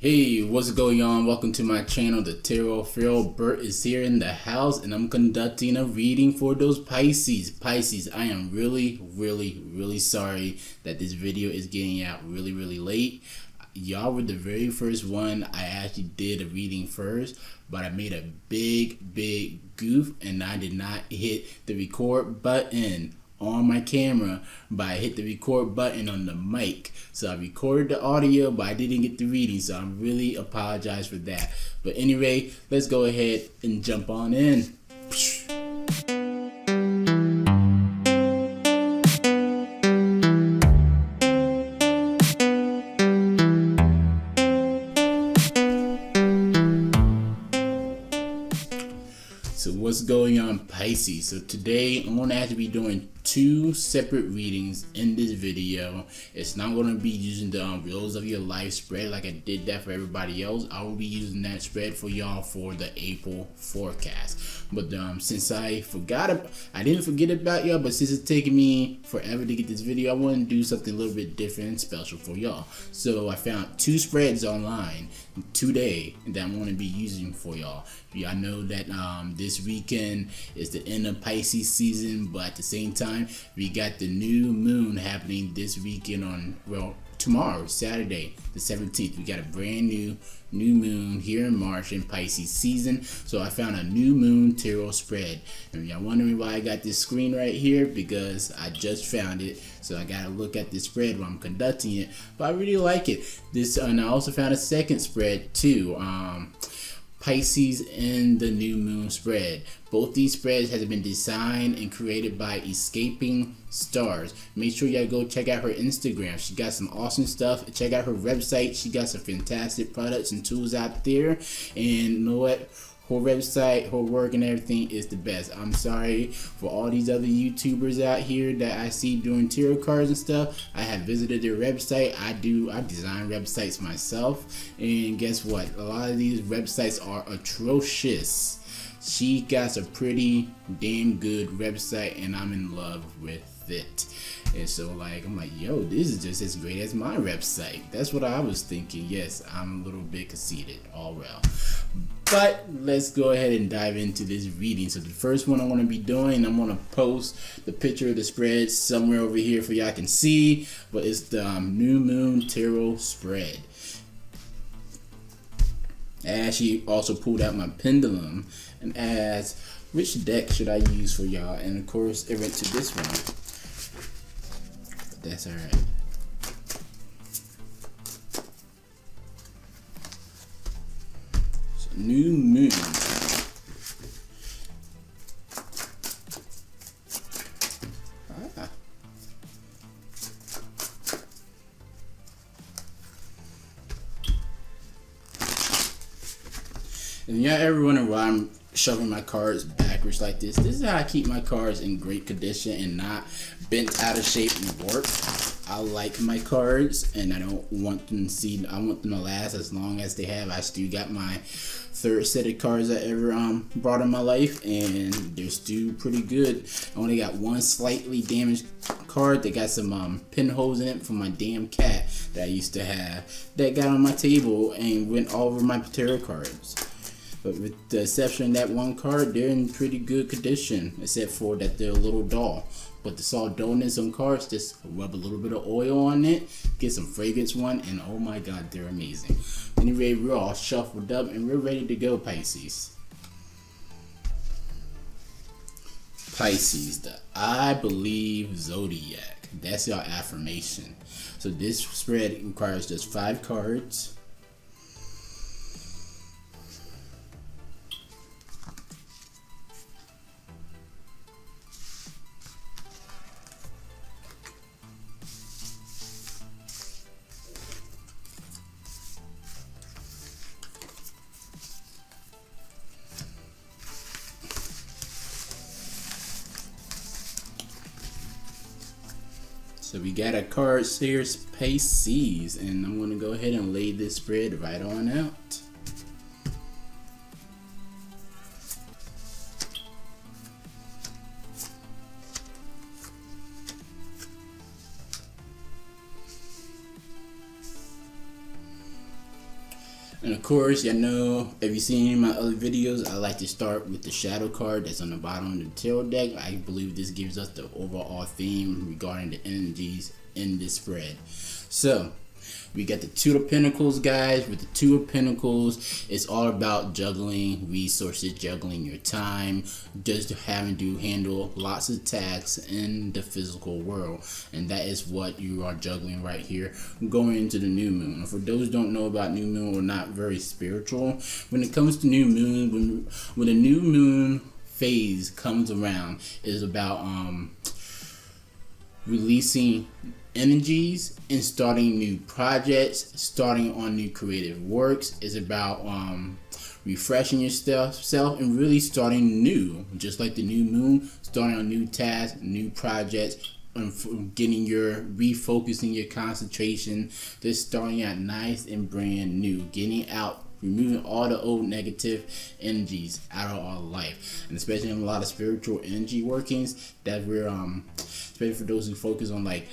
Hey, what's going on? Welcome to my channel, The Tarot Pharaoh. Bert is here in the house and I'm conducting a reading for those Pisces. Pisces, I am really sorry that this video is getting out really late. Y'all were the very first one I actually did a reading first, but I made a big goof and I did not hit the record button on my camera, but I hit the record button on the mic. So I recorded the audio, but I didn't get the reading, so I really apologize for that. But anyway, let's go ahead and jump on in. So what's going on, Pisces? So today I'm going to actually be doing two separate readings in this video. It's not going to be using the Reels of Your Life spread like I did that for everybody else. I will be using that spread for y'all for the April forecast. But since I didn't forget about y'all, but since it's taking me forever to get this video, I want to do something a little bit different and special for y'all. So I found two spreads online today that I'm going to be using for y'all. I know that this weekend is the end of Pisces season, but at the same time, we got the new moon happening this weekend on, well, tomorrow, Saturday, the 17th. We got a brand new moon here in March in Pisces season. So I found a new moon tarot spread. And y'all wondering why I got this screen right here? Because I just found it. So I gotta look at this spread while I'm conducting it. But I really like it. And I also found a second spread too. Pisces and the new moon spread. Both these spreads have been designed and created by Escaping Stars. Make sure y'all go check out her Instagram. She got some awesome stuff. Check out her website. She got some fantastic products and tools out there. And you know what? Her website, her work, and everything is the best. I'm sorry for all these other YouTubers out here that I see doing tarot cards and stuff. I have visited their website. I design websites myself, and guess what? A lot of these websites are atrocious. She got a pretty damn good website, and I'm in love with it. And so I'm like, yo, this is just as great as my website. That's what I was thinking. Yes, I'm a little bit conceited. All well. But let's go ahead and dive into this reading. So the first one I'm going to be doing, I'm going to post the picture of the spread somewhere over here for y'all can see. But it's the new moon tarot spread. I actually also pulled out my pendulum and asked which deck should I use for y'all. And of course it went to this one. But that's alright. New moon. And y'all ever wonder why I'm shoving my cards backwards like this? This is how I keep my cards in great condition and not bent out of shape and warped. I like my cards and I don't want them to I want them to last as long as they have. I still got my third set of cards I ever brought in my life, and they're still pretty good. I only got one slightly damaged card that got some pinholes in it from my damn cat that I used to have that got on my table and went all over my tarot cards. But with the exception of that one card, they're in pretty good condition, except for that they're a little dull. But the soft dullness on cards, just rub a little bit of oil on it, get some fragrance one, and oh my god, they're amazing. Anyway, we're all shuffled up and we're ready to go, Pisces. Pisces, the I believe zodiac. That's your affirmation. So this spread requires just 5 cards. So we got a card here, Pisces, and I'm going to go ahead and lay this spread right on out. And of course, y'all know, if you've seen my other videos, I like to start with the shadow card that's on the bottom of the tarot deck. I believe this gives us the overall theme regarding the energies in this spread. So, we got the Two of Pentacles, guys. With the Two of Pentacles, it's all about juggling resources, juggling your time, just having to handle lots of tasks in the physical world. And that is what you are juggling right here, going into the new moon. And for those who don't know about new moon or not very spiritual, when it comes to new moon, when the new moon phase comes around, it is about releasing energies and starting new projects, starting on new creative works. Is about refreshing yourself and really starting new, just like the new moon, starting on new tasks, new projects, and getting refocusing your concentration, just starting out nice and brand new, getting out, removing all the old negative energies out of our life. And especially in a lot of spiritual energy workings that we're especially for those who focus on like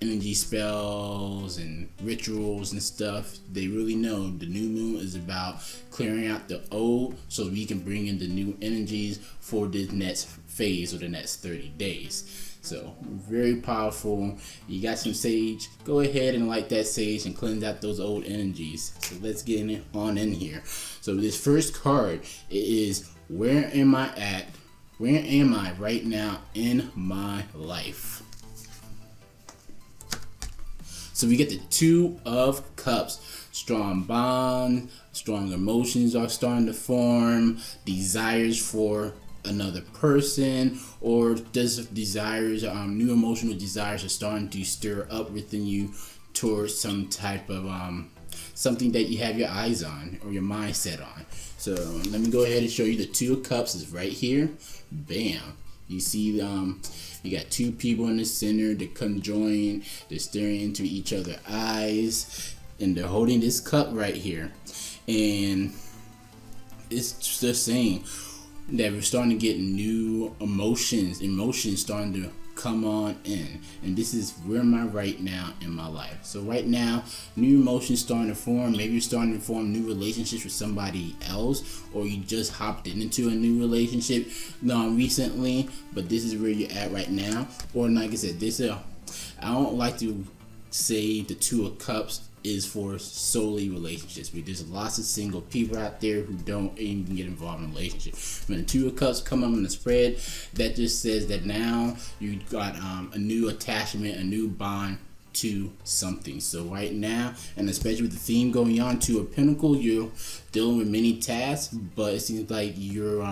energy spells and rituals and stuff, they really know the new moon is about clearing out the old so we can bring in the new energies for this next phase or the next 30 days. So very powerful. You got some sage, go ahead and light that sage and cleanse out those old energies. So let's get on in here. So this first card, it is, where am I at? Where am I right now in my life? So we get the Two of Cups. Strong bond, strong emotions are starting to form, desires for another person, or just desires, new emotional desires are starting to stir up within you towards some type of something that you have your eyes on or your mind set on. So let me go ahead and show you the Two of Cups is right here. Bam. You see, you got two people in the center that conjoin, they're staring into each other's eyes, and they're holding this cup right here. And it's just saying that we're starting to get new emotions starting to come on in. And this is, where am I right now in my life? So right now, new emotions starting to form. Maybe you're starting to form new relationships with somebody else, or you just hopped into a new relationship recently, but this is where you're at right now. Or like I said, I don't like to say the Two of Cups is for solely relationships, because there's lots of single people out there who don't even get involved in a relationship. When the Two of Cups come up in the spread, that just says that now you got a new attachment, a new bond to something. So right now, and especially with the theme going on, Two of Pentacles, you're dealing with many tasks, but it seems like you're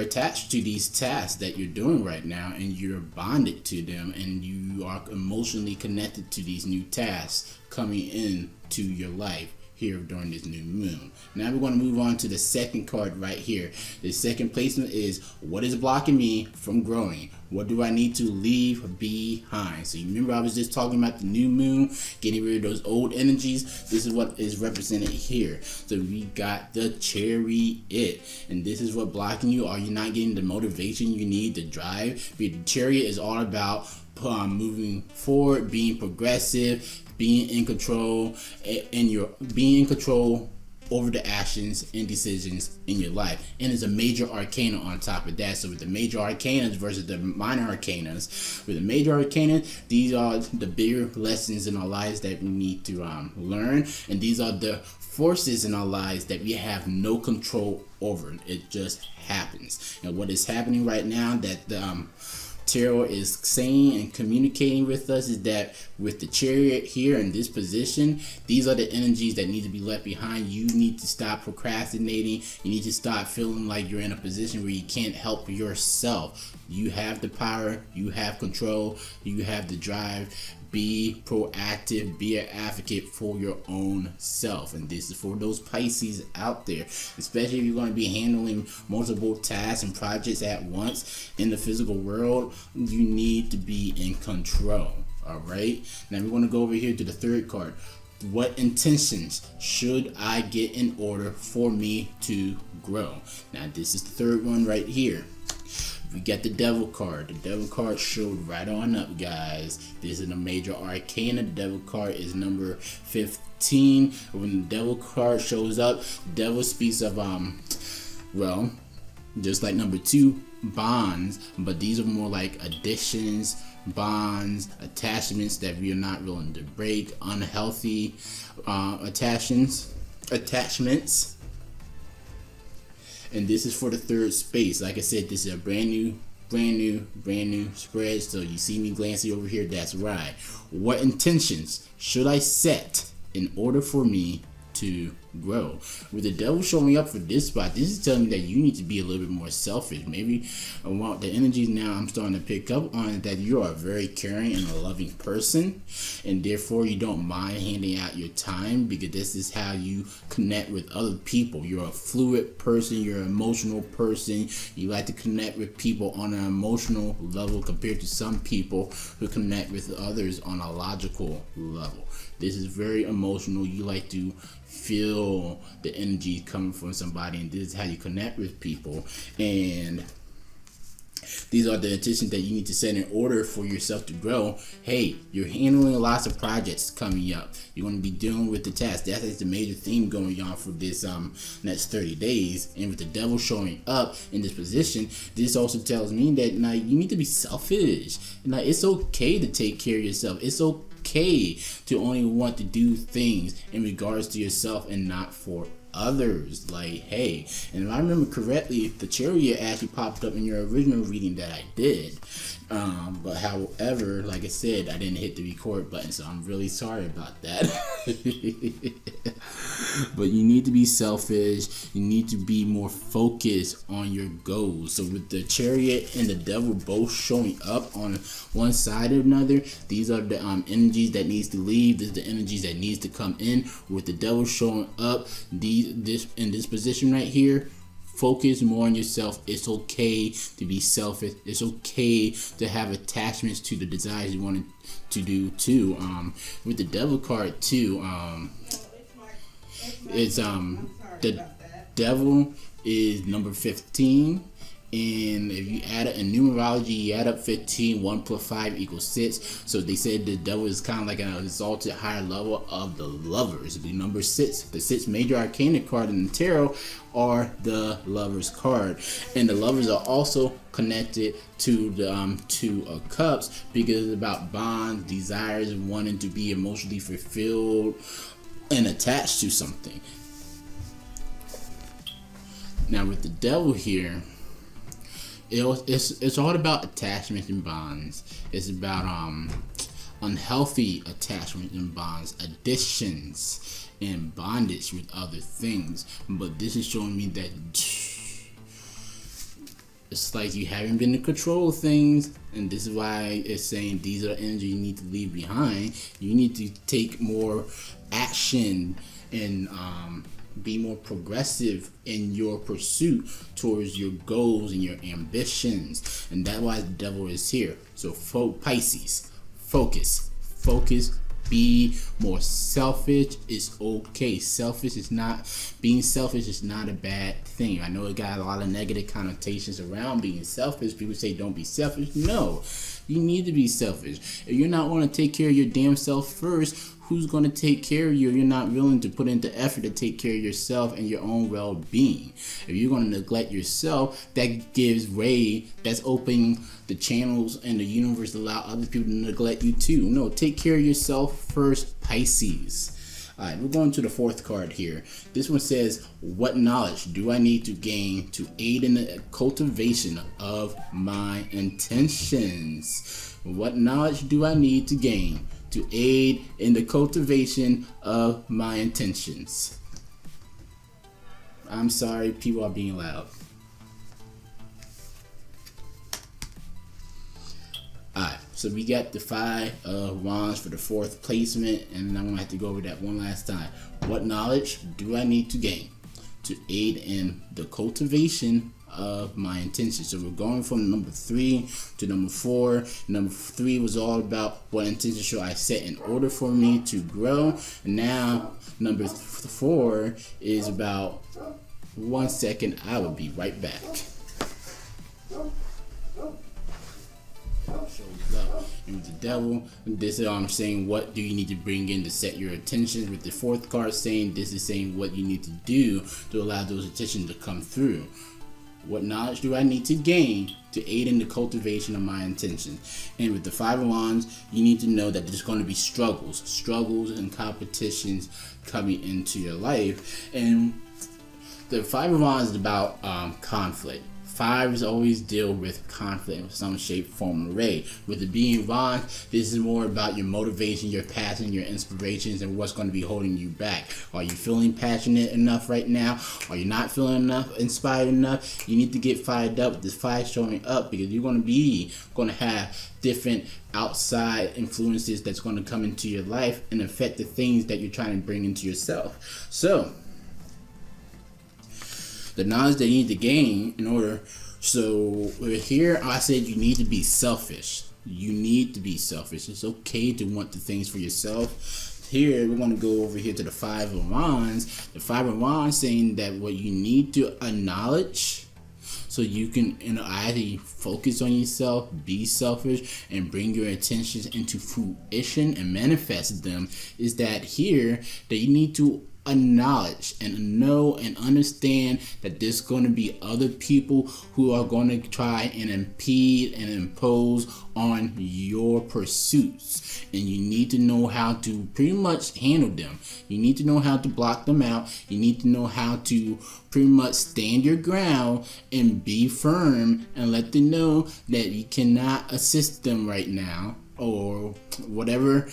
attached to these tasks that you're doing right now, and you're bonded to them, and you are emotionally connected to these new tasks coming in to your life here during this new moon. Now we're going to move on to the second card right here. The second placement is, what is blocking me from growing? What do I need to leave behind? So you remember I was just talking about the new moon, getting rid of those old energies. This is what is represented here. So we got the Chariot, and this is what blocking you. Are you not getting the motivation you need, the drive? The Chariot is all about moving forward, being progressive, being in control, and being in control over the actions and decisions in your life. And there's a major arcana on top of that. So with the major arcanas versus the minor arcanas, with the major arcana, these are the bigger lessons in our lives that we need to learn, and these are the forces in our lives that we have no control over. It just happens. And what is happening right now that the Tarot is saying and communicating with us is that with the Chariot here in this position, these are the energies that need to be left behind. You need to stop procrastinating. You need to stop feeling like you're in a position where you can't help yourself. You have the power, you have control, you have the drive. Be proactive, be an advocate for your own self. And this is for those Pisces out there, especially if you're going to be handling multiple tasks and projects at once in the physical world. You need to be in control. All right, now we're going to go over here to the third card. What intentions should I get in order for me to grow? Now this is the third one right here. We got the Devil card. The Devil card showed right on up, guys. This is a major arcana. The Devil card is number 15. When the Devil card shows up, the Devil speaks of well, just like number 2, bonds, but these are more like additions, bonds, attachments that we are not willing to break, unhealthy attachments. And this is for the 3rd space. Like I said, this is a brand new spread. So you see me glancing over here, that's right. What intentions should I set in order for me to grow? With the Devil showing up for this spot, this is telling me that you need to be a little bit more selfish. Maybe the energies now I'm starting to pick up on that you are a very caring and a loving person, and therefore you don't mind handing out your time, because this is how you connect with other people. You're a fluid person, you're an emotional person. You like to connect with people on an emotional level compared to some people who connect with others on a logical level. This is very emotional. You like to feel the energy coming from somebody, and this is how you connect with people. And these are the intentions that you need to set in order for yourself to grow. Hey, you're handling lots of projects coming up. You're going to be dealing with the task. That is the major theme going on for this next 30 days. And with the Devil showing up in this position, this also tells me that now you need to be selfish. Now, it's okay to take care of yourself. It's okay to only want to do things in regards to yourself and not for others. Like, hey, and if I remember correctly, the Chariot actually popped up in your original reading that I did. But however, like I said, I didn't hit the record button, so I'm really sorry about that. But you need to be selfish. You need to be more focused on your goals. So with the Chariot and the Devil both showing up on one side or another, these are the energies that needs to leave. This is the energies that needs to come in. With the Devil showing up, in this position right here, focus more on yourself. It's okay to be selfish. It's okay to have attachments to the desires you want to do too. With the Devil card too, it's the Devil is number 15. And if you add it in numerology, you add up 15, 1 plus 5 equals 6. So they said the Devil is kind of like an exalted higher level of the Lovers. It'll be number 6. The 6 major arcana card in the tarot are the Lovers card. And the Lovers are also connected to the 2 of Cups, because it's about bonds, desires, wanting to be emotionally fulfilled and attached to something. Now with the Devil here, it's all about attachments and bonds. It's about unhealthy attachments and bonds, additions and bondage with other things. But this is showing me that it's like you haven't been in control of things, and this is why it's saying these are the energy you need to leave behind. You need to take more action and be more progressive in your pursuit towards your goals and your ambitions. And that's why the Devil is here. So Pisces, focus, be more selfish. It's okay. Being selfish is not a bad thing. I know it got a lot of negative connotations around being selfish. People say don't be selfish. No, you need to be selfish. If you're not going to take care of your damn self first, who's going to take care of you if you're not willing to put into effort to take care of yourself and your own well-being? If you're going to neglect yourself, that gives way, that's opening the channels and the universe to allow other people to neglect you too. No, take care of yourself first, Pisces. Alright, we're going to the 4th card here. This one says, what knowledge do I need to gain to aid in the cultivation of my intentions? What knowledge do I need to gain to aid in the cultivation of my intentions? I'm sorry, people are being loud. Alright, so we got the 5 of Wands for the 4th placement, and I'm going to have to go over that one last time. What knowledge do I need to gain to aid in the cultivation of my intentions? So we're going from number 3 to number 4. Number 3 was all about what intention should I set in order for me to grow. And now number 4 is about 1 second. I will be right back. And with the devil, this is saying what do you need to bring in to set your attention. With the fourth card saying, this is saying what you need to do to allow those attentions to come through. What knowledge do I need to gain to aid in the cultivation of my intention? And with the Five of Wands, you need to know that there's going to be struggles and competitions coming into your life. And the Five of Wands is about conflict. Fives always deal with conflict in some shape, form, or way. With the being Wands, this is more about your motivation, your passion, your inspirations, and what's going to be holding you back. Are you feeling passionate enough right now? Are you not feeling enough, inspired enough? You need to get fired up. This fire showing up because you're going to have different outside influences that's going to come into your life and affect the things that you're trying to bring into yourself. So the knowledge that you need to gain in order. So here I said you need to be selfish. You need to be selfish. It's okay to want the things for yourself. Here we're going to go over here to the Five of Wands. The Five of Wands saying that what you need to acknowledge so you can either focus on yourself, be selfish, and bring your intentions into fruition and manifest them is that here that you need to acknowledge and know and understand that there's going to be other people who are going to try and impede and impose on your pursuits, and you need to know how to pretty much handle them. You need to know how to block them out. You need to know how to pretty much stand your ground and be firm and let them know that you cannot assist them right now, or whatever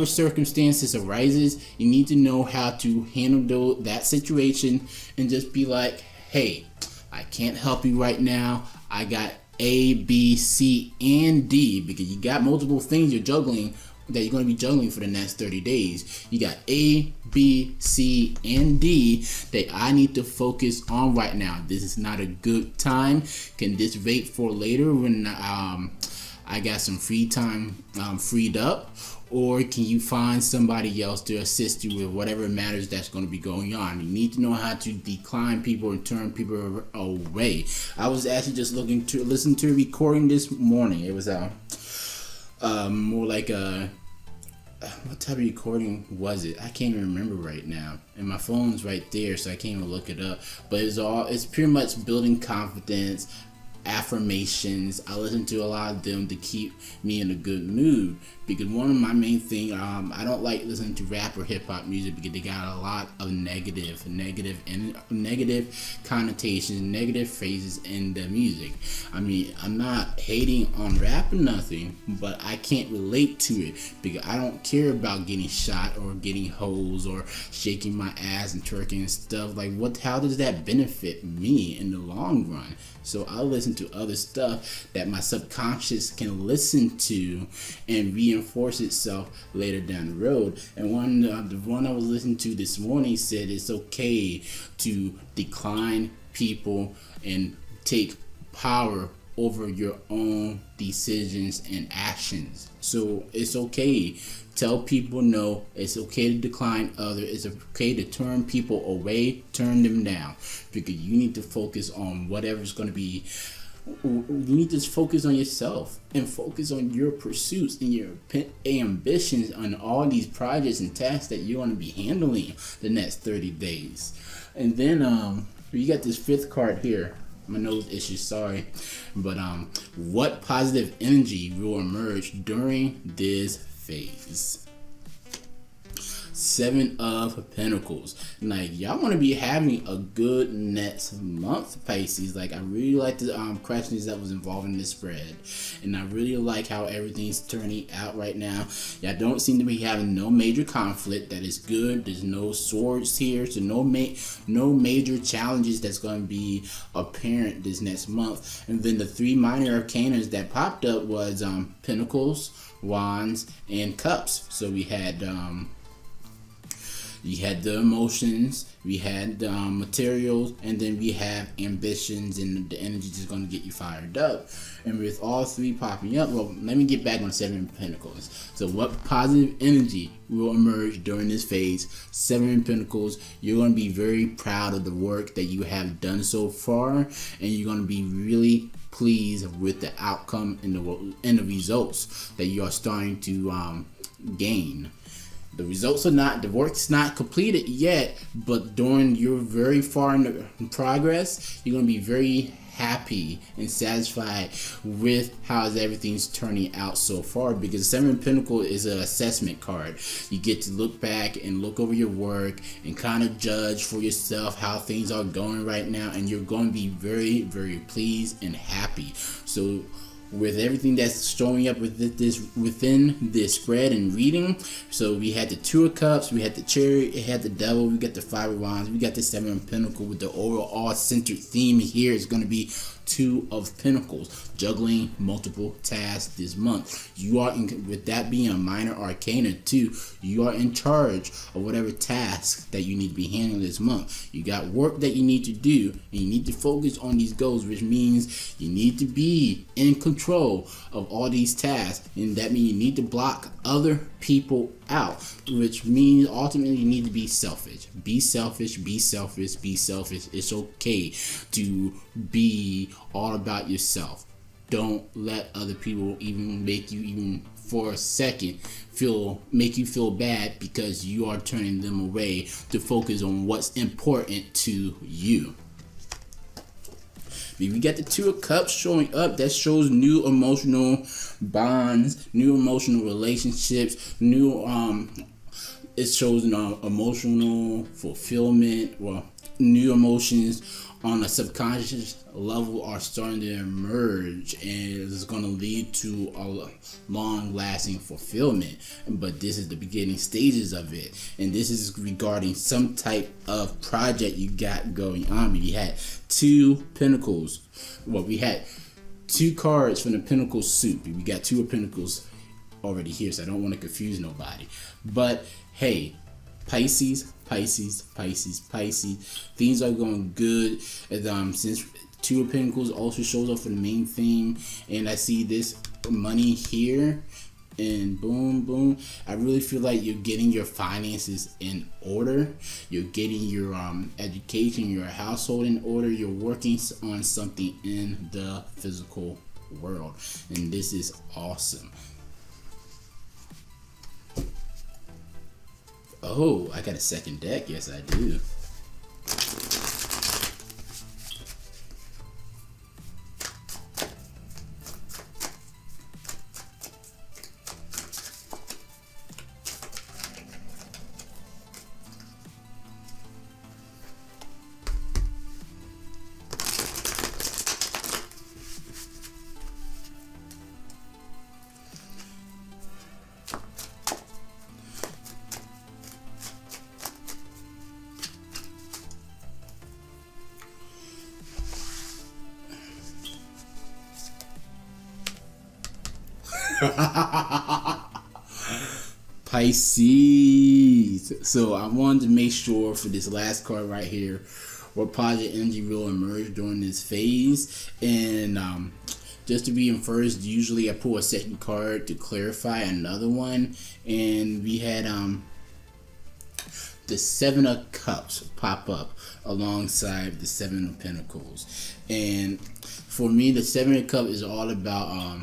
circumstances arises. You need to know how to handle that situation and just be like, hey, I can't help you right now. I got A, B, C, and D, because you got multiple things you're juggling that you're going to be juggling for the next 30 days. You got A, B, C, and D that I need to focus on right now. This is not a good time. Can this wait for later when I got some free time freed up? Or can you find somebody else to assist you with whatever matters that's going to be going on? You need to know how to decline people and turn people away. I was actually just listen to a recording this morning. It was more like a, what type of recording was it? I can't even remember right now. And my phone's right there, so I can't even look it up. But it's pretty much building confidence, affirmations. I listen to a lot of them to keep me in a good mood, because one of my main thing, I don't like listening to rap or hip hop music because they got a lot of negative connotations, negative phrases in the music. I mean, I'm not hating on rap or nothing, but I can't relate to it because I don't care about getting shot or getting hoes or shaking my ass and twerking and stuff. Like, how does that benefit me in the long run? So I listen to other stuff that my subconscious can listen to and reinforce itself later down the road. And the one I was listening to this morning said it's okay to decline people and take power over your own decisions and actions. So it's okay. Tell people no. It's okay to decline others. It's okay to turn people away, turn them down, because you need to focus on whatever's going to be. You need to focus on yourself and focus on your pursuits and your ambitions on all these projects and tasks that you're going to be handling the next 30 days. And then you got this fifth card here. My nose issues, sorry. But what positive energy will emerge during this phase? Seven of Pentacles. Like, y'all want to be having a good next month, Pisces. Like, I really like the questions that was involved in this spread, and I really like how everything's turning out right now. Y'all don't seem to be having no major conflict. That is good. There's no swords here, so no major challenges that's going to be apparent this next month. And then the three minor arcanas that popped up was Pentacles, Wands, and Cups. So we had the emotions, we had the materials, and then we have ambitions, and the energy is going to get you fired up. And with all three popping up, well, let me get back on Seven of Pentacles. So what positive energy will emerge during this phase? Seven of Pentacles, you're going to be very proud of the work that you have done so far, and you're going to be really pleased with the outcome and the results that you are starting to gain. The results are not, the work's not completed yet, but during your very far in progress, you're going to be very happy and satisfied with how everything's turning out so far, because Seven of Pentacles is an assessment card. You get to look back and look over your work and kind of judge for yourself how things are going right now, and you're going to be very, very pleased and happy. So with everything that's showing up within this spread and reading, so we had the Two of Cups, we had the Chariot, it had the Devil, we got the Five of Wands, we got the Seven of Pentacles. With the overall centered theme here is going to be Two of Pentacles, juggling multiple tasks this month. You are with that being a minor arcana too, you are in charge of whatever task that you need to be handling this month. You got work that you need to do, and you need to focus on these goals, which means you need to be in control of all these tasks, and that means you need to block other people out, which means ultimately you need to be selfish. Be selfish, be selfish, be selfish. It's okay to be all about yourself. Don't let other people even make you, even for a second, make you feel bad because you are turning them away to focus on what's important to you. We got the Two of Cups showing up. That shows new emotional bonds, new emotional relationships, it shows emotional fulfillment. Well, new emotions on a subconscious level are starting to emerge, and it's going to lead to a long-lasting fulfillment. But this is the beginning stages of it, and this is regarding some type of project you got going on. We had Two Pentacles. Well, we had two cards from the Pentacle suit. We got Two of Pentacles already here, so I don't want to confuse nobody. But hey, Pisces, Pisces, Pisces, Pisces. Things are going good. Since Two of Pentacles also shows up for the main theme, and I see this money here, and boom, boom. I really feel like you're getting your finances in order. You're getting your education, your household in order. You're working on something in the physical world, and this is awesome. Oh, I got a second deck. Yes, I do. Pisces. So I wanted to make sure for this last card right here, what positive energy will emerge during this phase. And just to be in first, usually I pull a second card to clarify another one. And we had the Seven of Cups pop up alongside the Seven of Pentacles. And for me, the Seven of Cups is all about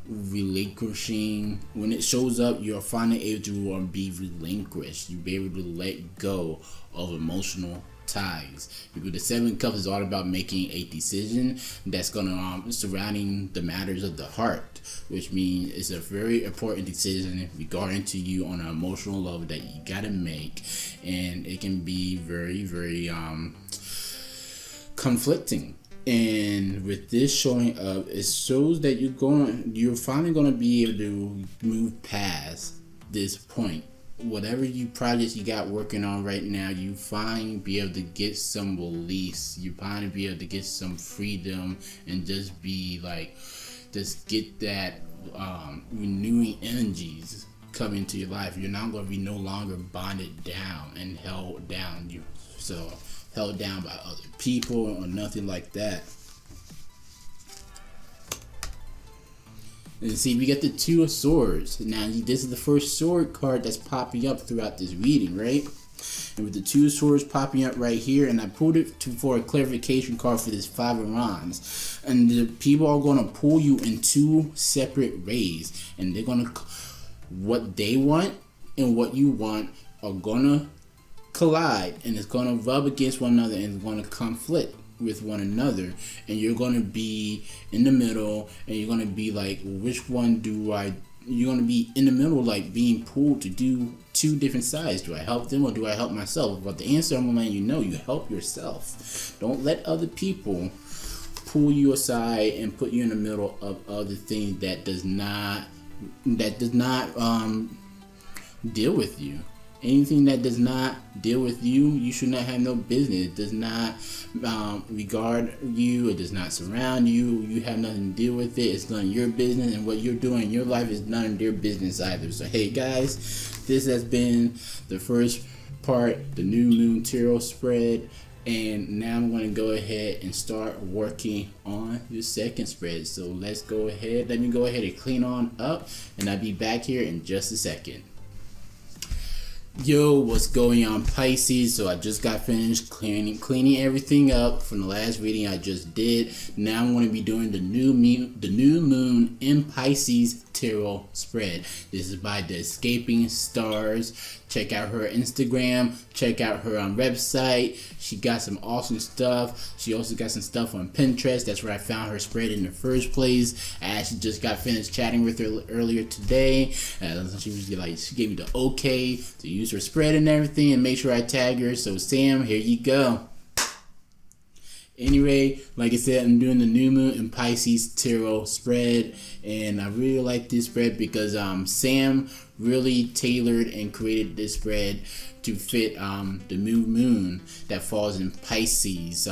relinquishing. When it shows up, you're finally able to be relinquished. You'll be able to let go of emotional ties, because the Seven of Cups is all about making a decision that's gonna surrounding the matters of the heart, which means it's a very important decision regarding to you on an emotional level that you gotta make, and it can be very, very conflicting. And with this showing up, it shows that you're finally gonna be able to move past this point. Whatever projects you got working on right now, you finally be able to get some release. You finally be able to get some freedom, and just get that renewing energies come into your life. You're not gonna be no longer bonded down and held down. Held down by other people or nothing like that. And see, we got the Two of Swords. Now, this is the first sword card that's popping up throughout this reading, right? And with the Two of Swords popping up right here, and I pulled it for a clarification card for this Five of Wands. And the people are going to pull you in two separate ways. And they're going to, what they want and what you want are going to collide. And it's going to rub against one another and it's going to conflict with one another, and you're going to be in the middle, and you're going to be like, which one do I, you're going to be in the middle, like being pulled to do two different sides. Do I help them or do I help myself? But the answer I'm going to let you know, you help yourself. Don't let other people pull you aside and put you in the middle of other things that does not deal with you. Anything that does not deal with you, you should not have no business. It does not regard you. It does not surround you. You have nothing to deal with it. It's none of your business, and what you're doing in your life is none of their business either. So hey guys, this has been the first part, the new moon tarot spread, and now I'm going to go ahead and start working on the second spread. So let's go ahead. Let me go ahead and clean on up, and I'll be back here in just a second. Yo, what's going on, Pisces? So I just got finished cleaning everything up from the last reading I just did. Now I'm going to be doing the new moon in Pisces tarot spread. This is by the Escaping Stars. Check out her Instagram. Check out her website. She got some awesome stuff. She also got some stuff on Pinterest. That's where I found her spread in the first place. I actually just got finished chatting with her earlier today. She was like, she gave me the okay to use her spread and everything, and make sure I tag her. So Sam, here you go. Anyway, like I said, I'm doing the new moon in Pisces tarot spread, and I really like this spread because Sam really tailored and created this spread to fit the new moon that falls in Pisces,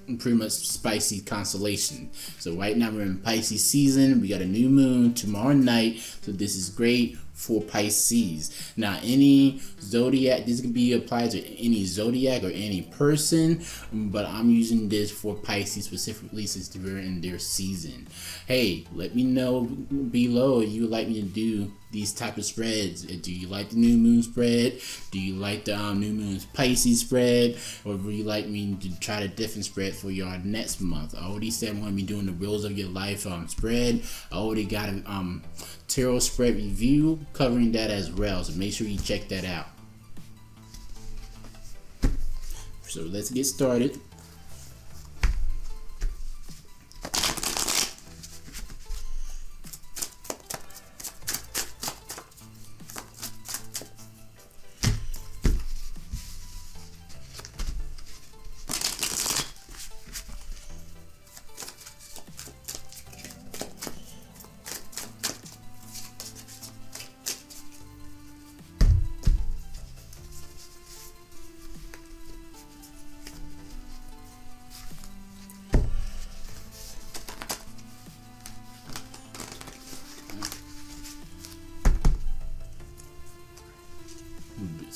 pretty much spicy constellation. So right now we're in Pisces season. We got a new moon tomorrow night, so this is great for Pisces. Now, any zodiac, this can be applied to any zodiac or any person, but I'm using this for Pisces specifically since we're in their season. Hey, let me know below if you would like me to do these type of spreads. Do you like the new moon spread? Do you like the new moon's Pisces spread? Or would you like me to try a different spread for y'all next month? I already said I'm going to be doing the Wheels of Your Life spread. I already got a tarot spread review covering that as well, so make sure you check that out. So let's get started.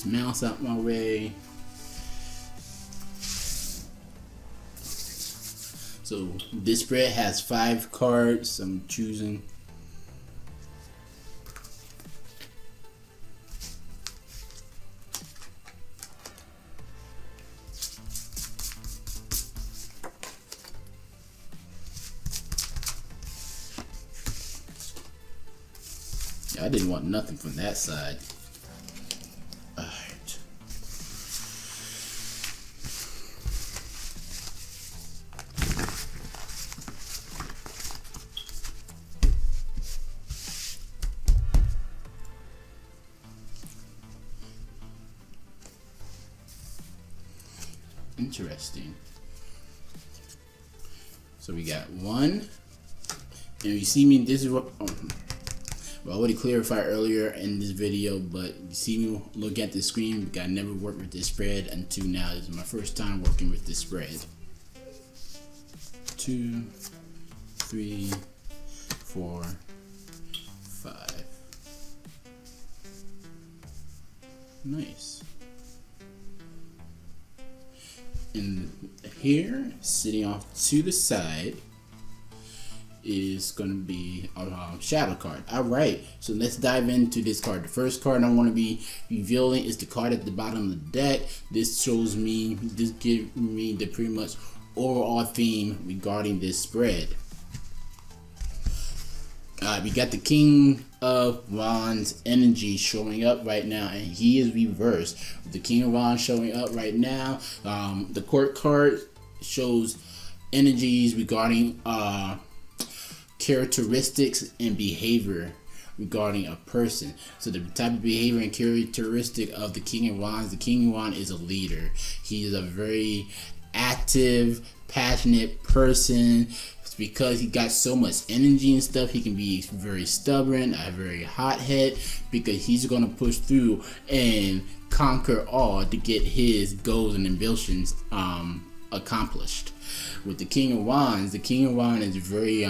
Mouse out my way. So this spread has 5 cards. I'm choosing. I didn't want nothing from that side. Interesting. So we got 1, and you see me, this is what well, I already clarified earlier in this video, but you see me look at the screen because I never worked with this spread until now. This is my first time working with this spread. 2, 3, 4, 5. Nice. And here, sitting off to the side, is going to be a shadow card. Alright, so let's dive into this card. The first card I'm going to be revealing is the card at the bottom of the deck. This gives me the pretty much overall theme regarding this spread. We got the King of Wands energy showing up right now, and he is reversed. With the King of Wands showing up right now, the Court card shows energies regarding characteristics and behavior regarding a person. So the type of behavior and characteristic of the King of Wands, the King of Wands is a leader. He is a very active, passionate person. Because he got so much energy and stuff, he can be very stubborn, a very hothead, because he's going to push through and conquer all to get his goals and ambitions accomplished. With the King of Wands is very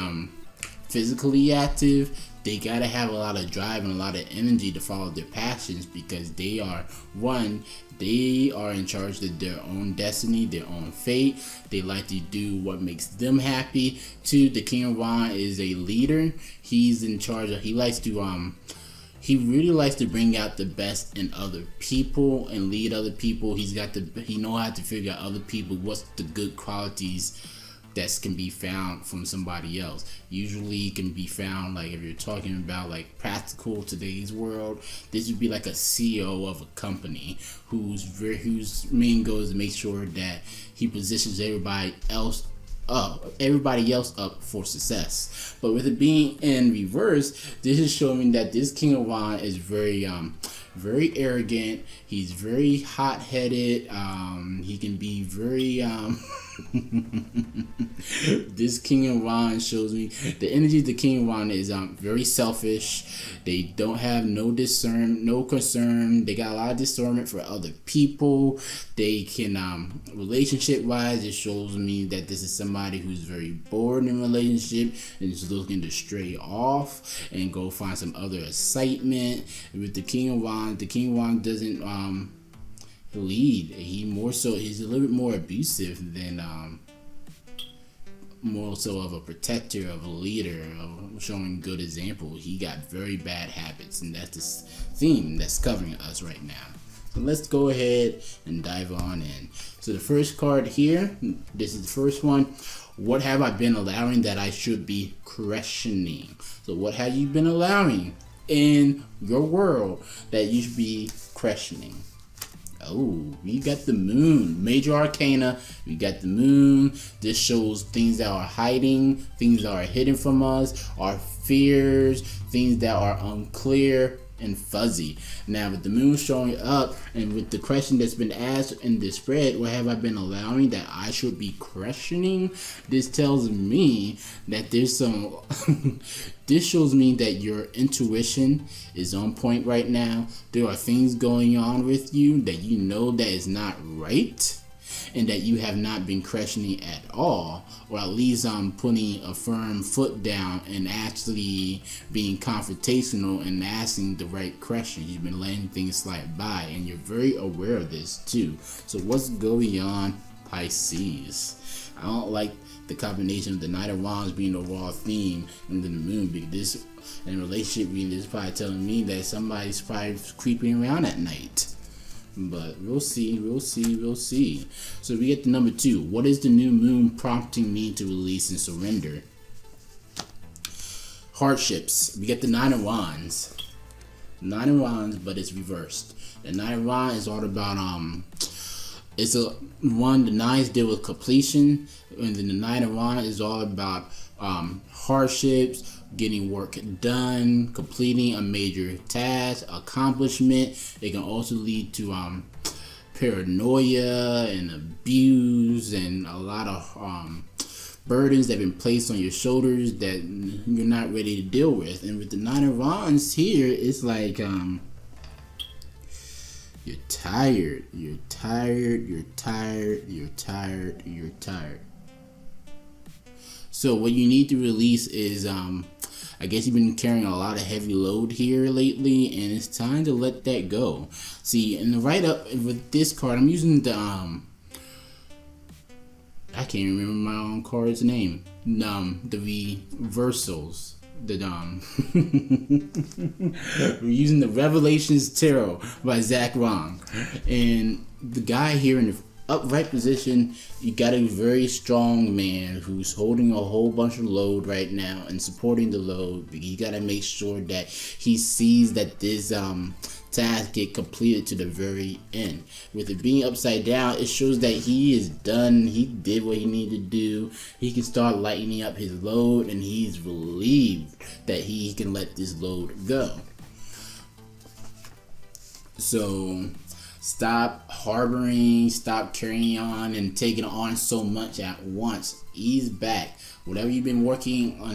physically active. They gotta have a lot of drive and a lot of energy to follow their passions, because they are in charge of their own destiny, their own fate. They like to do what makes them happy. Two, the King of Wands is a leader. He's in charge of, he really likes to bring out the best in other people and lead other people. He knows how to figure out other people, what's the good qualities that can be found from somebody else. Usually can be found, like if you're talking about like practical today's world, this would be like a CEO of a company whose main goal is to make sure that he positions everybody else up for success. But with it being in reverse, this is showing that this King of Wands is very arrogant. He's very hot-headed. He can be very this King of Wands shows me the energy of the King of Wands is very selfish. They don't have no concern. They got a lot of discernment for other people. They can relationship wise, it shows me that this is somebody who's very bored in a relationship and is looking to stray off and go find some other excitement. With the King of Wands doesn't lead. He's a little bit more abusive than more so of a protector, of a leader, of showing good example. He got very bad habits, and that's the theme that's covering us right now. So let's go ahead and dive on in. So the first card here, this is the first one. What have I been allowing that I should be questioning? So what have you been allowing in your world that you should be questioning? Oh, we got the Moon. Major Arcana. We got the Moon. This shows things that are hiding, things that are hidden from us, our fears, things that are unclear and fuzzy. Now with the Moon showing up and with the question that's been asked in this spread, what have I been allowing that I should be questioning? This tells me that there's some this shows me that your intuition is on point right now. There are things going on with you that you know that is not right, and that you have not been questioning at all, or at least putting a firm foot down and actually being confrontational and asking the right questions. You've been letting things slide by, and you're very aware of this too. So what's going on, Pisces? I don't like the combination of the Knight of Wands being the overall theme and then the Moon, because this in relationship reading is probably telling me that somebody's probably creeping around at night. But we'll see. So we get to number 2. What is the new moon prompting me to release and surrender? Hardships. We get the Nine of Wands. But it's reversed. The Nine of Wands is all about the nines deal with completion, and then the Nine of Wands is all about hardships, getting work done, completing a major task, accomplishment. It can also lead to paranoia and abuse and a lot of burdens that have been placed on your shoulders that you're not ready to deal with. And with the Nine of Wands here, it's like you're tired. So what you need to release is I guess you've been carrying a lot of heavy load here lately, and it's time to let that go. See, in the write-up with this card, I'm using the I can't remember my own card's name. The reversals. We're using the Revelations Tarot by Zach Wrong, and the guy here in the upright position, you got a very strong man who's holding a whole bunch of load right now and supporting the load. You got to make sure that he sees that this task get completed to the very end. With it being upside down, it shows that he is done. He did what he needed to do. He can start lightening up his load, and he's relieved that he can let this load go. So stop harboring, stop carrying on and taking on so much at once. Ease back. Whatever you've been working on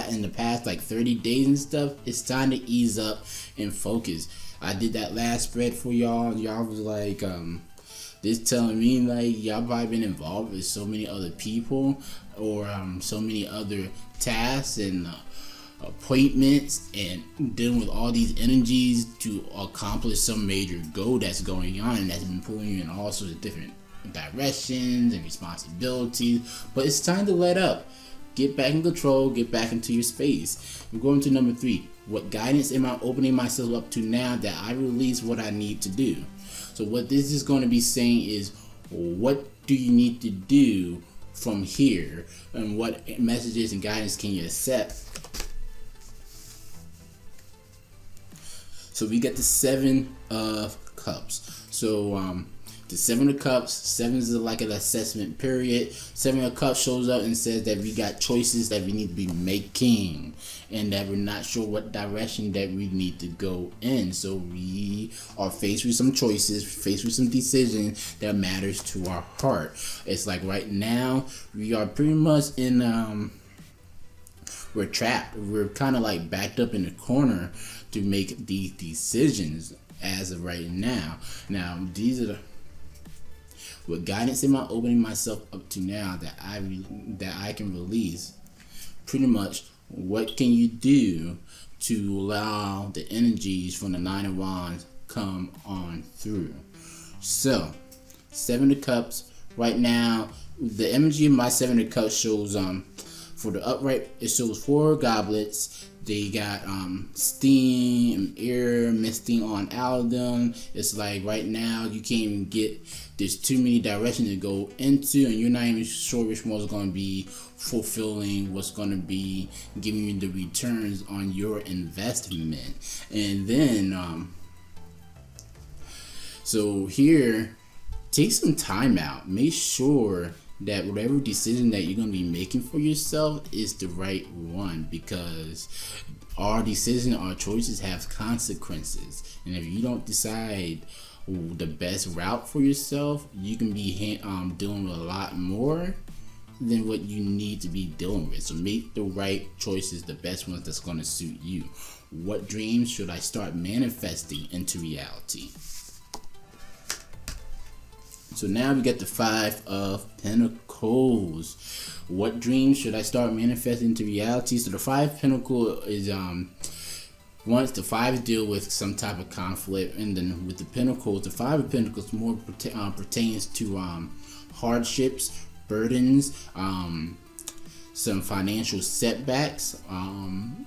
in the past like 30 days and stuff, it's time to ease up and focus. I did that last spread for y'all. Y'all was like, this telling me like y'all probably been involved with so many other people or so many other tasks and appointments and dealing with all these energies to accomplish some major goal that's going on, and that's been pulling you in all sorts of different directions and responsibilities. But it's time to let up. Get back in control, get back into your space. We're going to number 3. What guidance am I opening myself up to now that I release what I need to do? So what this is going to be saying is, what do you need to do from here, and what messages and guidance can you accept? So we got the 7 of Cups. So the 7 of Cups, 7 is like an assessment period. 7 of Cups shows up and says that we got choices that we need to be making, and that we're not sure what direction that we need to go in. So we are faced with some choices, faced with some decisions that matters to our heart. It's like right now we are pretty much in we're trapped. We're kind of like backed up in the corner to make these decisions as of right now. Now these are the what guidance am I opening myself up to now that I can release? Pretty much, what can you do to allow the energies from the 9 of Wands come on through? So, 7 of Cups. Right now, the energy of my 7 of Cups shows for the upright, it shows 4 goblets. They got steam, air misting on all of them. It's like right now you can't even get, there's too many directions to go into, and you're not even sure which one's going to be fulfilling, what's going to be giving you the returns on your investment. And then so here, take some time out. Make sure that whatever decision that you're going to be making for yourself is the right one, because our decisions, our choices have consequences. And if you don't decide the best route for yourself, you can be dealing with a lot more than what you need to be dealing with. So make the right choices, the best ones that's going to suit you. What dreams should I start manifesting into reality? So now we get the 5 of Pentacles. What dreams should I start manifesting into reality? So the 5 of Pentacles is once the 5 deal with some type of conflict, and then with the Pentacles, the 5 of Pentacles more pertains to hardships, burdens, some financial setbacks,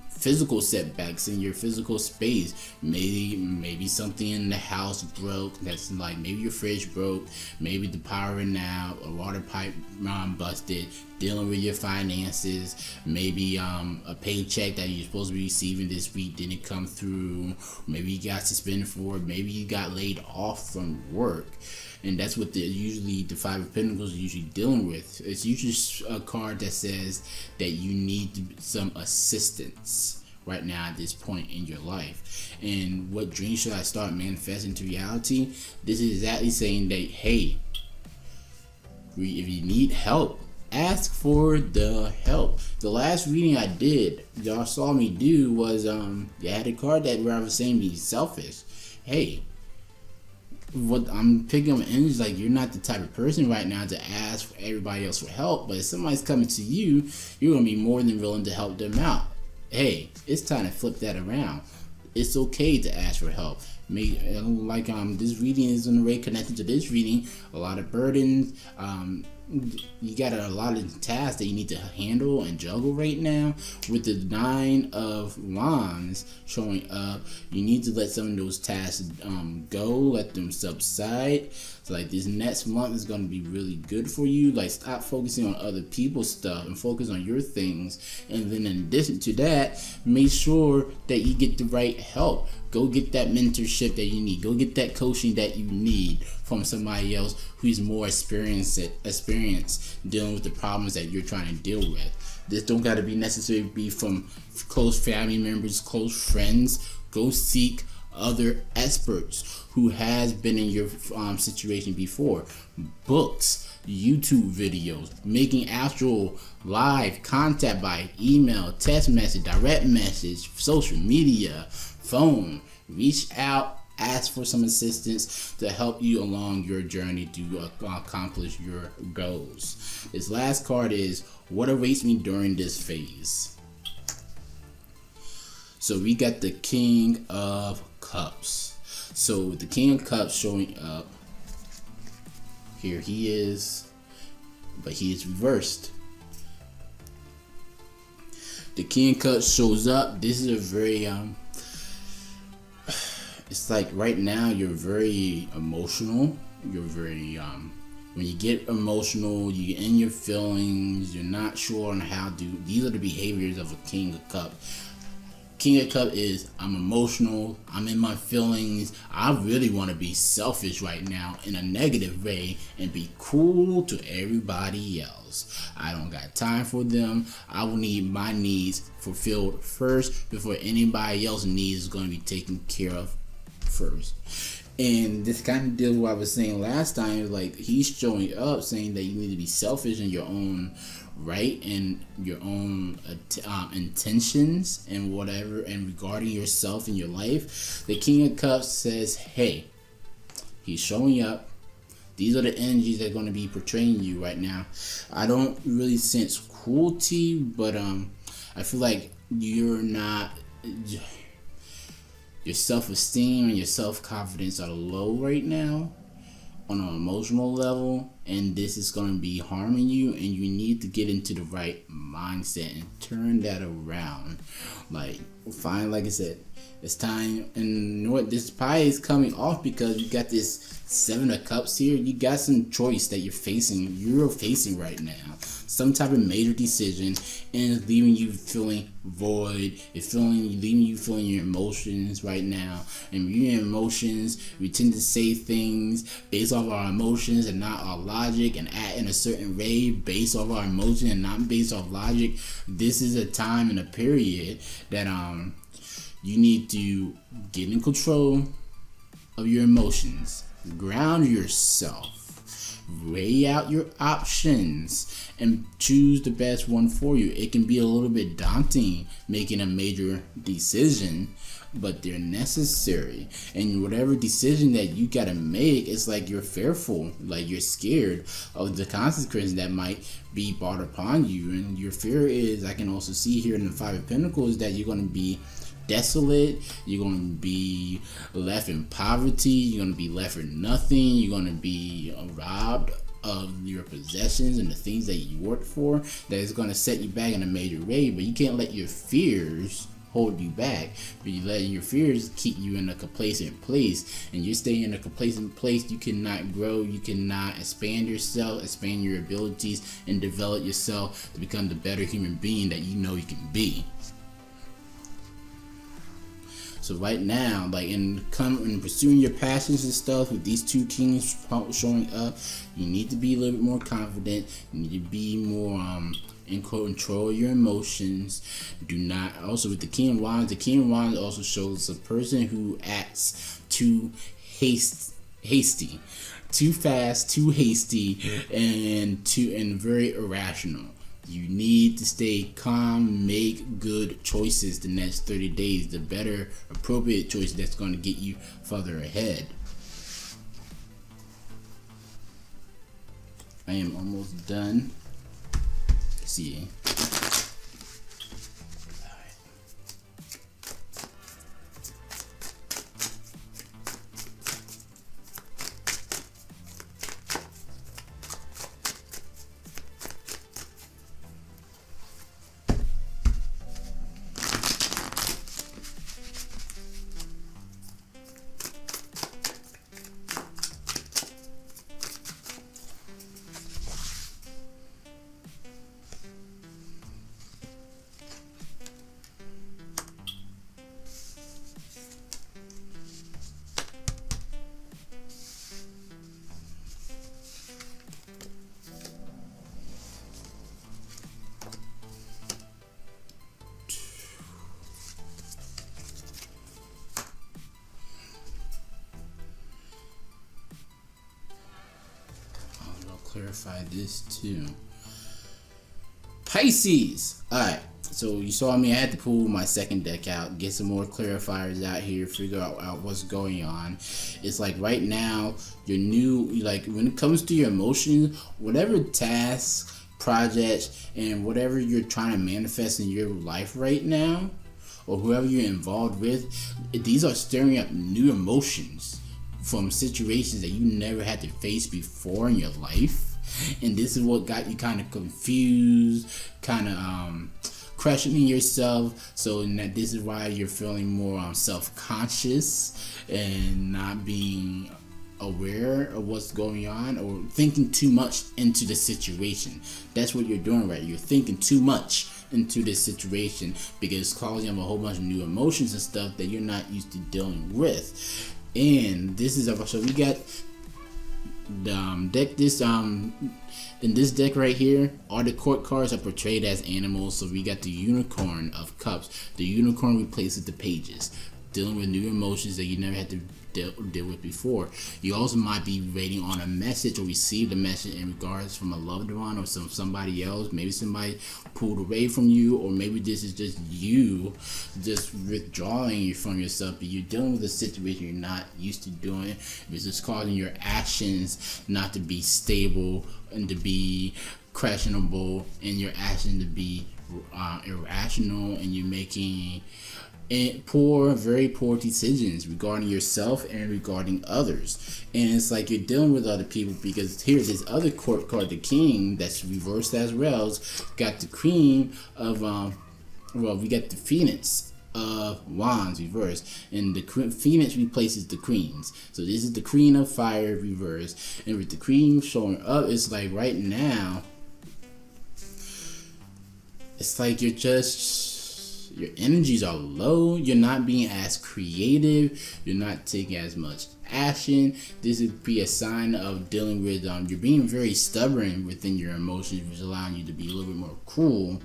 physical setbacks in your physical space. Maybe something in the house broke. That's like maybe your fridge broke, maybe the power went out, a water pipe busted. Dealing with your finances, maybe a paycheck that you're supposed to be receiving this week didn't come through. Maybe you got suspended for it. Maybe you got laid off from work. And that's what usually the 5 of Pentacles is usually dealing with. It's usually a card that says that you need some assistance right now at this point in your life. And what dreams should I start manifesting to reality? This is exactly saying that, hey, if you need help, ask for the help. The last reading I did, y'all saw me do, was you had a card that where I was saying be selfish. Hey, what I'm picking up energy is like you're not the type of person right now to ask for everybody else for help, but if somebody's coming to you, you're gonna be more than willing to help them out. Hey, it's time to flip that around. It's okay to ask for help. This reading is in a way connected to this reading. A lot of burdens. You got a lot of tasks that you need to handle and juggle right now. With the 9 of Wands showing up, you need to let some of those tasks go, let them subside. So like this next month is going to be really good for you. Like stop focusing on other people's stuff and focus on your things. And then in addition to that, make sure that you get the right help. Go get that mentorship that you need. Go get that coaching that you need from somebody else who's more experienced dealing with the problems that you're trying to deal with. This don't got to be necessarily be from close family members, close friends. Go seek other experts who has been in your situation before. Books, YouTube videos, making actual live contact by email, text message, direct message, social media, phone. Reach out, ask for some assistance to help you along your journey to accomplish your goals. This last card is what awaits me during this phase. So we got the King of Cups. So the King of Cups showing up. Here he is, but he is reversed. The King of Cups shows up. This is a very it's like right now you're very emotional. You're very when you get emotional, you get in your feelings, you're not sure on how to. These are the behaviors of a King of Cups. King of Cups is I'm emotional, I'm in my feelings, I really want to be selfish right now in a negative way and be cool to everybody else. I don't got time for them. I will need my needs fulfilled first before anybody else's needs is going to be taken care of first. And this kind of deals with what I was saying last time. Like he's showing up saying that you need to be selfish in your own right and your own intentions and whatever, and regarding yourself and your life. The King of Cups says, hey, he's showing up. These are the energies that are going to be portraying you right now. I don't really sense cruelty, but I feel like you're not. Your self-esteem and your self-confidence are low right now on an emotional level, and this is going to be harming you, and you need to get into the right mindset and turn that around. Like I said, it's time. And you know what, this pie is coming off because you got this 7 of Cups here. You got some choice that you're facing right now, some type of major decision, and it's leaving you feeling void. Leaving you feeling your emotions right now. And your emotions, we tend to say things based off our emotions and not our logic, and act in a certain way based off our emotion and not based off logic. This is a time and a period that you need to get in control of your emotions. Ground yourself, weigh out your options, and choose the best one for you. It can be a little bit daunting making a major decision, but they're necessary. And whatever decision that you gotta make, it's like you're fearful, like you're scared of the consequences that might be brought upon you. And your fear is, I can also see here in the 5 of Pentacles, that you're gonna be desolate, you're going to be left in poverty, you're going to be left with nothing, you're going to be robbed of your possessions and the things that you worked for. That is going to set you back in a major way. But you can't let your fears hold you back, but you letting your fears keep you in a complacent place, and you're staying in a complacent place. You cannot grow, you cannot expand yourself, expand your abilities, and develop yourself to become the better human being that you know you can be. So right now, like in pursuing your passions and stuff, with these 2 kings showing up, you need to be a little bit more confident. You need to be more in control of your emotions. Do not, also with the King of Wands also shows a person who acts too hasty, too fast, too hasty, and very irrational. You need to stay calm, make good choices the next 30 days, the better, appropriate choice that's going to get you further ahead. I am almost done. See. clarify this too. Pisces. Alright, so you saw me, I had to pull my second deck out, get some more clarifiers out here, figure out what's going on. It's like right now, your new, like when it comes to your emotions, whatever tasks, projects, and whatever you're trying to manifest in your life right now, or whoever you're involved with, these are stirring up new emotions from situations that you never had to face before in your life. And this is what got you kind of confused, kind of questioning yourself. So this is why you're feeling more self-conscious and not being aware of what's going on, or thinking too much into the situation. That's what you're doing, right? You're thinking too much into this situation because it's causing a whole bunch of new emotions and stuff that you're not used to dealing with. And this is so we got deck this in this deck right here, all the court cards are portrayed as animals. So we got the Unicorn of Cups. The unicorn replaces the pages, dealing with new emotions that you never had to deal with before. You also might be waiting on a message or received a message in regards from a loved one or somebody else. Maybe somebody pulled away from you, or maybe this is just you just withdrawing from yourself, but you're dealing with a situation you're not used to doing. It's just causing your actions not to be stable and to be questionable, and your actions to be irrational, and you're making very poor decisions regarding yourself and regarding others. And it's like you're dealing with other people, because here this other court card, the King, that's reversed as well, got the Queen of we got the Phoenix of Wands reversed, and the Phoenix replaces the Queens. So this is the Queen of Fire reversed, and with the Queen showing up, it's like right now it's like your energies are low, you're not being as creative, you're not taking as much action. This would be a sign of dealing with you're being very stubborn within your emotions, which is allowing you to be a little bit more cruel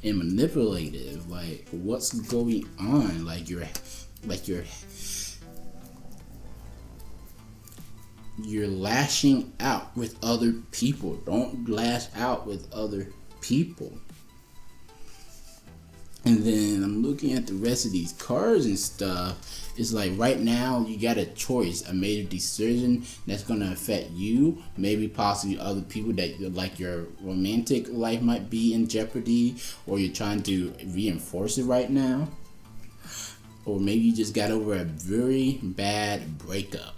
and manipulative. Like, what's going on? You're lashing out with other people. Don't lash out with other people. And then I'm looking at the rest of these cards and stuff. It's like right now you got a choice, a major decision that's going to affect you, maybe possibly other people, that like your romantic life might be in jeopardy, or you're trying to reinforce it right now, or maybe you just got over a very bad breakup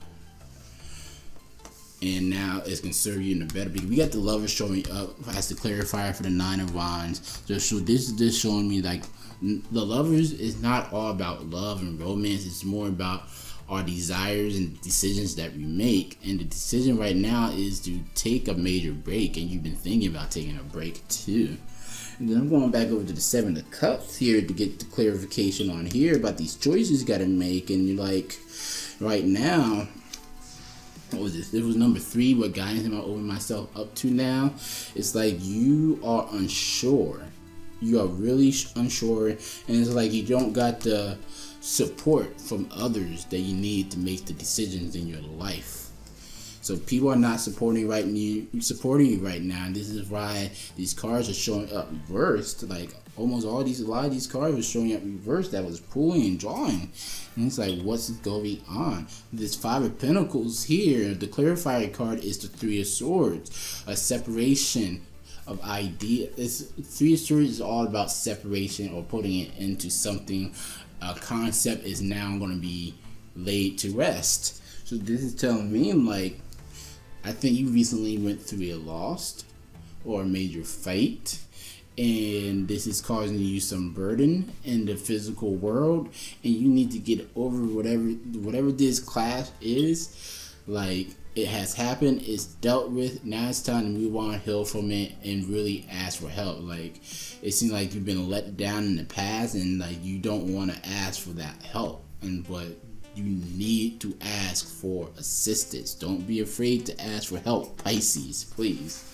and now it's gonna serve you in a better, because we got the Lovers showing up as the clarifier for the Nine of Wands. So this is just showing me like the Lovers is not all about love and romance. It's more about our desires and decisions that we make. And the decision right now is to take a major break, and you've been thinking about taking a break too. And then I'm going back over to the Seven of Cups here to get the clarification on here about these choices you gotta make. And you're like, right now, what was this? It was number 3. What guidance am I opening myself up to now? It's like you are unsure. You are really unsure, and it's like you don't got the support from others that you need to make the decisions in your life. So people are not supporting you right now, and this is why these cards are showing up reversed. Like a lot of these cards were showing up reversed that was pulling and drawing. And it's like, what's going on? This Five of Pentacles here, the clarifier card is the Three of Swords, a separation of ideas. Three of Swords is all about separation, or putting it into something. A concept is now going to be laid to rest. So this is telling me, like, I think you recently went through a loss or a major fight, and this is causing you some burden in the physical world, and you need to get over whatever this clash is. Like, it has happened, it's dealt with, now it's time to move on, heal from it, and really ask for help. Like, it seems like you've been let down in the past, and like you don't want to ask for that help, but you need to ask for assistance. Don't be afraid to ask for help, Pisces, please.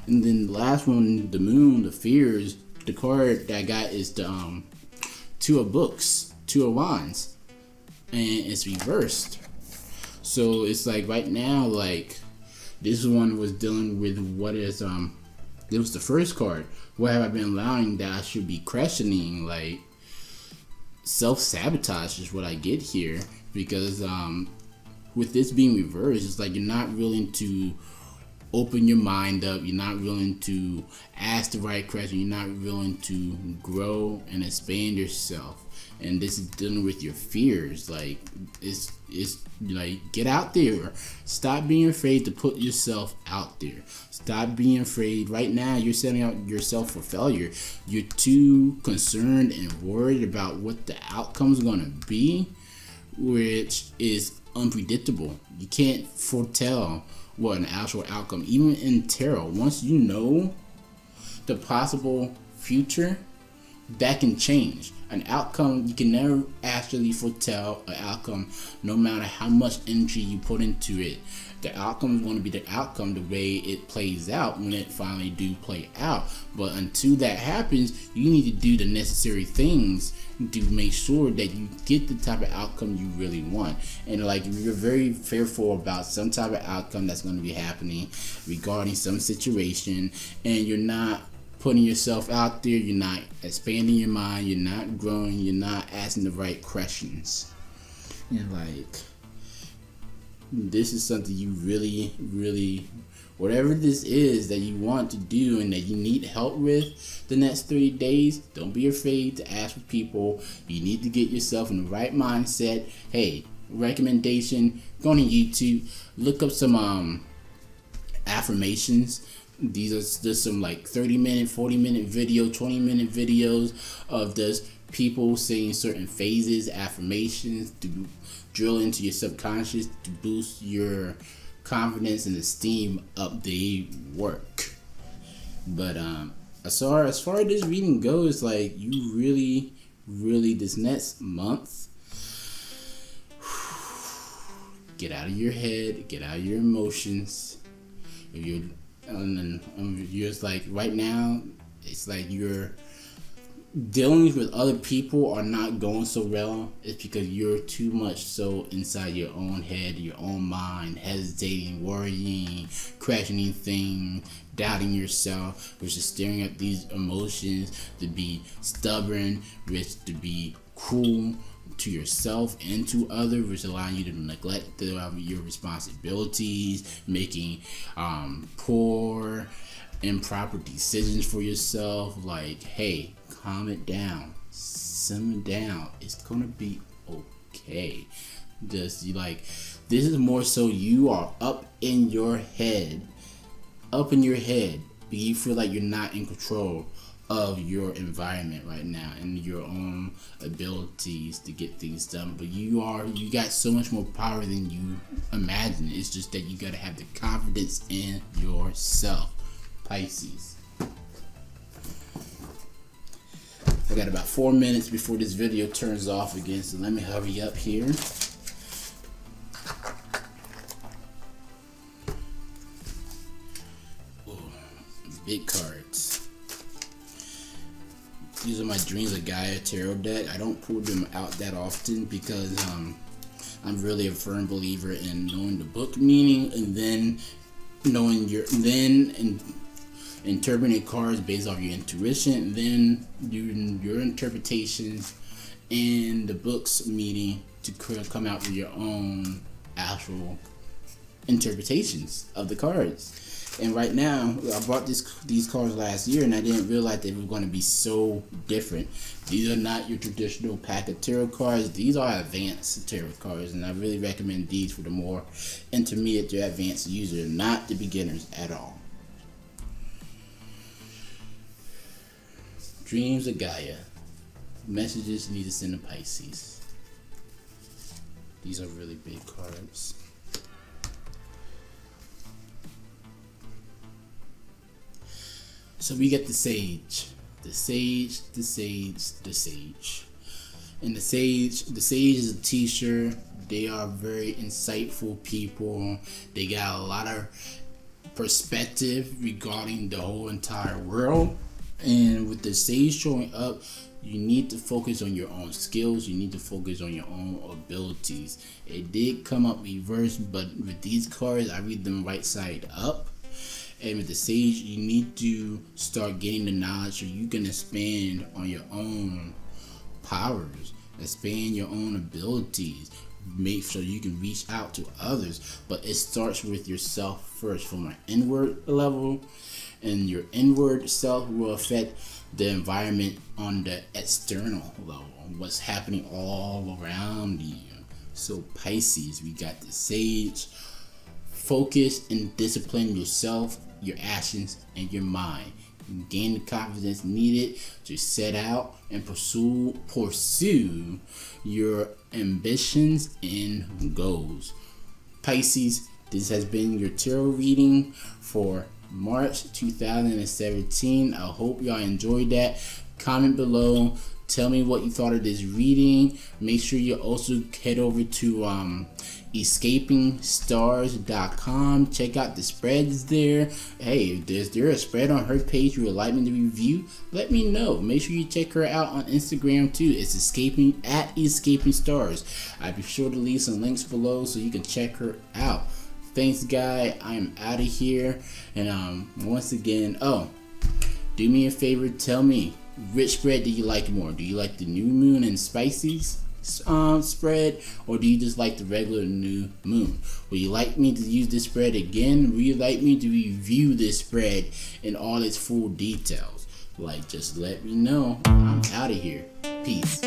And then the last one, the Moon, the Fears, the card that I got is the Two of Books, Two of Wands, and it's reversed. So it's like right now, like This one was dealing with what is it was the first card. What have I been allowing that I should be questioning? Like, self-sabotage is what I get here, because with this being reversed, it's like you're not willing to open your mind up, you're not willing to ask the right question, you're not willing to grow and expand yourself. And this is dealing with your fears. Like, it's like, get out there. Stop being afraid to put yourself out there. Stop being afraid. Right now, you're setting out yourself for failure. You're too concerned and worried about what the outcome's gonna be, which is unpredictable. You can't foretell what an actual outcome, even in tarot. Once you know the possible future, that can change. An outcome, you can never actually foretell an outcome, no matter how much energy you put into it. The outcome is going to be the outcome, the way it plays out when it finally do play out. But until that happens, you need to do the necessary things to make sure that you get the type of outcome you really want. And like, if you're very fearful about some type of outcome that's going to be happening regarding some situation, and you're not putting yourself out there, you're not expanding your mind, you're not growing, you're not asking the right questions. And like, this is something you really, whatever this is that you want to do and that you need help with the next 30 days, don't be afraid to ask for people. You need to get yourself in the right mindset. Hey, recommendation, go on YouTube, look up some affirmations. These are just some like 30-minute, 40-minute video, 20-minute videos of just people saying certain phases, affirmations to drill into your subconscious to boost your confidence and esteem up. They work. But as far as this reading goes, like, you really this next month, get out of your head, get out of your emotions. If you're just like, right now, it's like you're dealing with other people are not going so well. It's because you're too much so inside your own head, your own mind, hesitating, worrying, questioning things, doubting yourself, which is staring at these emotions to be stubborn, which to be cruel to yourself and to others, which allowing you to neglect your responsibilities, making poor, improper decisions for yourself. Like, hey, calm it down, simmer down. It's gonna be okay. Just like, this is more so you are up in your head, but you feel like you're not in control of your environment right now and your own abilities to get things done. But you got so much more power than you imagine. It's just that you gotta have the confidence in yourself, Pisces. I got about 4 minutes before this video turns off again, so let me hurry up here. Ooh, big cards. These are my Dreams of Gaia tarot deck. I don't pull them out that often because I'm really a firm believer in knowing the book meaning and then interpreting cards based off your intuition, then doing your interpretations and the book's meaning to come out with your own actual interpretations of the cards. And right now, I bought these cards last year, and I didn't realize they were going to be so different. These are not your traditional pack of tarot cards. These are advanced tarot cards, and I really recommend these for the more intermediate to advanced user, not the beginners at all. Dreams of Gaia. Messages you need to send to Pisces. These are really big cards. So we get the Sage. And the Sage is a teacher. They are very insightful people. They got a lot of perspective regarding the whole entire world. And with the Sage showing up, You need to focus on your own skills. You need to focus on your own abilities. It did come up reversed, but with these cards, I read them right side up. And with the Sage, you need to start getting the knowledge so you can expand on your own powers, expand your own abilities, make sure you can reach out to others. But it starts with yourself first, from an inward level, and your inward self will affect the environment on the external level, what's happening all around you. So Pisces, we got the Sage. Focus and discipline yourself, your actions, and your mind. Gain the confidence needed to set out and pursue your ambitions and goals. Pisces, this has been your tarot reading for March 2017. I hope y'all enjoyed that. Comment below. Tell me what you thought of this reading. Make sure you also head over to escapingstars.com. Check out the spreads there. Hey, if there's a spread on her page you would like me to review, let me know. Make sure you check her out on Instagram too. It's escaping stars. I'll be sure to leave some links below so you can check her out. Thanks, guy. I'm out of here. And once again, do me a favor. Tell me, which spread do you like more? Do you like the new moon and Pisces spread, or do you just like the regular new moon? Would you like me to use this spread again? Would you like me to review this spread in all its full details? Just let me know. I'm out of here. Peace.